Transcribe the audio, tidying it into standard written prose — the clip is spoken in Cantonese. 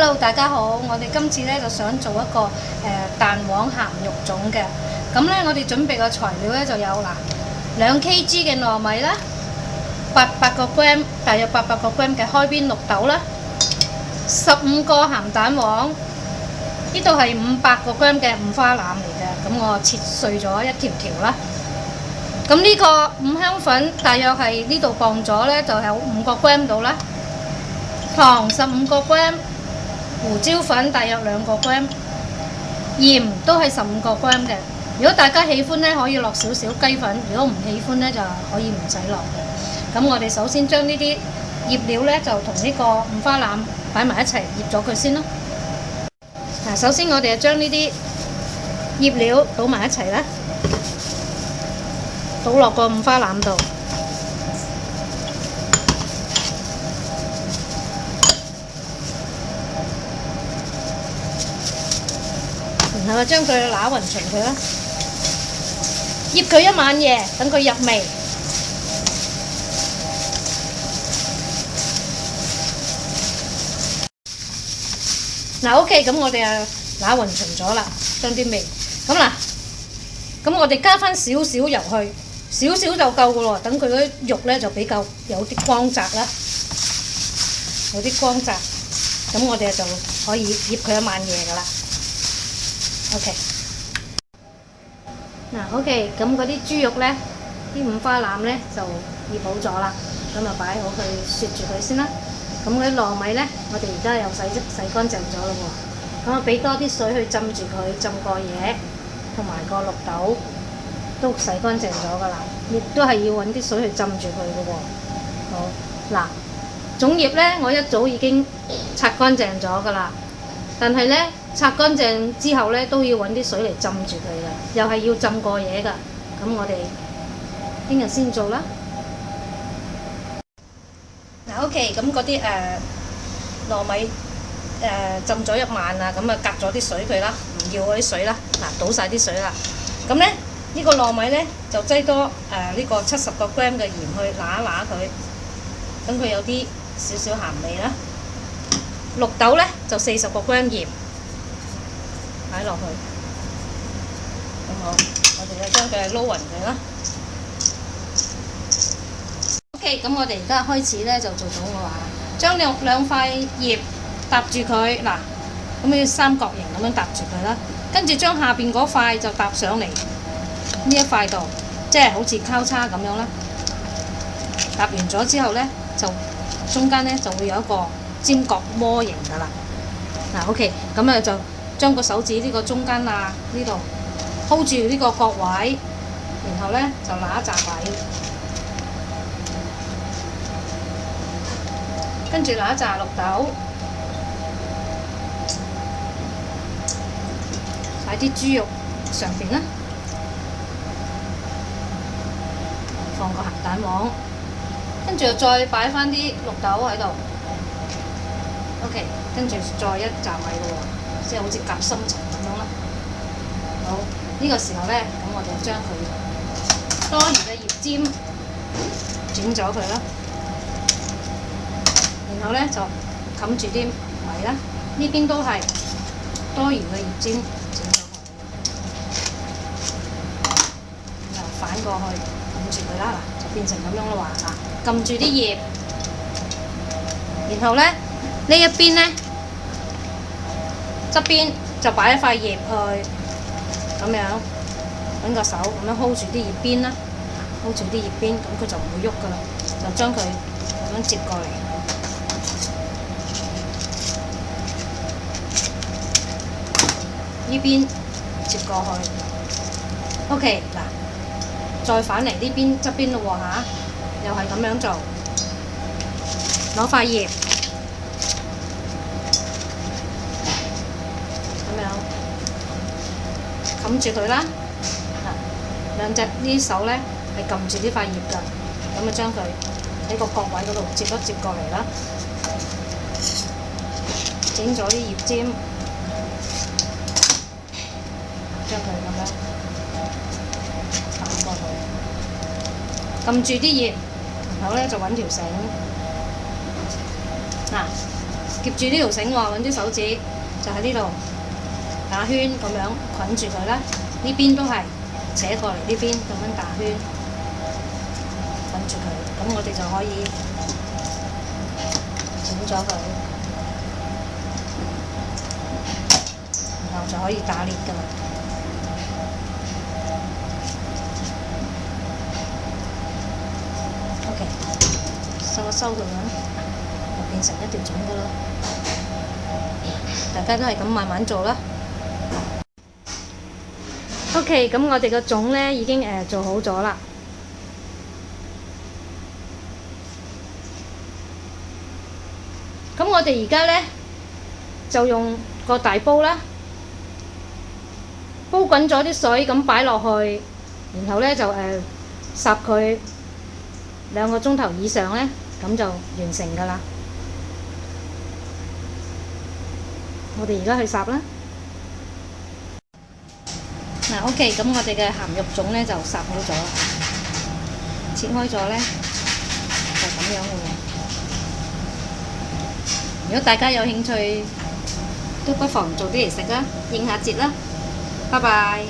Hello， 大家好，我哋今次咧就想做一個蛋黃鹹肉粽嘅。咁咧，我哋準備嘅材料咧就有2 kg 嘅糯米啦，800個 gram， 大約800個 gram 嘅開邊綠豆啦，15個鹹蛋黃，呢度係500個 gram 嘅五花腩嚟嘅，咁我切碎咗一條條啦。咁呢個五香粉大約係呢度磅咗咧就有5個 gram 到啦，糖15個 gram。胡椒粉大約2個 gram， 鹽都係15個 gram 嘅。如果大家喜歡咧，可以落少少雞粉；如果唔喜歡咧，就可以唔使落嘅。咁我哋首先將呢啲醃料咧，就同呢個五花腩擺埋一齊醃咗佢先啦。嗱，首先我哋就將呢啲醃料倒埋一齊啦，倒落個五花腩度。然後將佢揦勻勻佢啦，醃佢一晚夜，等佢入味。嗱 ，OK， 咁我哋啊揦勻勻咗啦，將啲味。咁我哋加翻少少油去，少少就夠噶咯。等佢嗰啲肉咧就比較有啲光澤啦，有啲光澤。咁我哋就可以醃佢一晚夜噶啦。OK， OK， 咁嗰啲豬肉咧，啲五花腩咧就醃好咗啦，咁就擺好去雪住佢先啦。咁嗰啲糯米咧，我哋而家又洗乾淨咗咯喎，咁我俾多啲水去浸住佢，浸過夜，同埋個綠豆都洗乾淨咗噶啦，亦都係要揾啲水去浸住佢嘅喎。好，嗱，粽葉咧，我一早已經擦乾淨咗噶啦，但係咧。擦乾淨之後咧，都要揾啲水嚟浸住佢嘅，又係要浸過夜㗎。咁我哋聽日先做啦。OK， 咁嗰啲糯米浸咗一晚啊，咁啊隔咗啲水佢啦，唔要嗰啲水啦。倒晒啲水啦。咁咧呢個糯米咧就擠多呢個70個 gram 嘅鹽去揦一揦佢，等佢有啲少少鹹味啦。綠豆咧就40個 gram 鹽。擺落去，咁好，我哋就將佢撈勻佢啦。OK， 咁我哋而家開始咧就做粽嘅話，將兩塊葉搭住佢，嗱，咁要三角形咁樣搭住佢啦。跟住將下邊嗰塊就搭上嚟呢一塊度，即係好似交叉咁樣啦。搭完咗之後咧，就中間咧就會有一個尖角窩形㗎啦。嗱 ，OK， 咁啊就。將個手指呢個中間啊呢度 hold 住呢個角位，然後咧就揦一紮位，跟住揦一紮綠豆，擺啲豬肉上邊啦，放個鹹蛋黃，跟住再擺翻啲綠豆喺度 ，OK， 跟住再一紮位咯喎。即係好似夾心層咁樣啦。好，呢個時候咧，咁我哋將佢多餘嘅葉尖剪咗佢啦，然後咧就冚住啲米啦。呢邊都係多餘嘅葉尖剪咗佢，然後反過去冚住佢啦，嗱就變成咁樣咯喎啊！撳住啲葉，然後咧呢一邊咧。側邊就擺一塊葉去，咁樣揾個手咁樣 hold 住啲葉邊啦 ，hold 住啲葉邊，咁佢就唔會喐噶啦，就將佢咁樣接過嚟，呢邊接過去 ，OK 嗱，再反嚟呢邊側邊咯喎嚇，又係咁樣做，攞塊葉。冚住佢啦，兩隻呢手咧係撳住呢塊葉㗎，咁啊將佢喺個角位嗰度接一接過嚟啦，整咗啲葉尖，將佢咁樣冚過去，撳住啲葉，然後咧就揾條繩，嗱夾住呢條繩喎，揾啲手指就喺呢度打圈咁樣捆住佢啦。呢邊都係扯過嚟呢邊咁樣打圈捆住佢，咁我哋就可以剪咗佢，然後就可以打裂㗎啦。OK， 收一收佢啦，就變成一條粽㗎啦。大家都係咁慢慢做啦。OK， 咁我哋個粽咧已經做好咗啦。咁我哋而家咧就用個大煲啦，煲滾咗啲水，咁擺落去，然後咧就烚佢2個鐘頭以上咧，咁就完成㗎啦。我哋而家去烚啦。嗱 ，OK， 咁我哋嘅鹹肉粽咧就烚好咗，切開咗咧就咁樣嘅喎。如果大家有興趣，都不妨做啲嚟食啦，應下節啦。拜拜。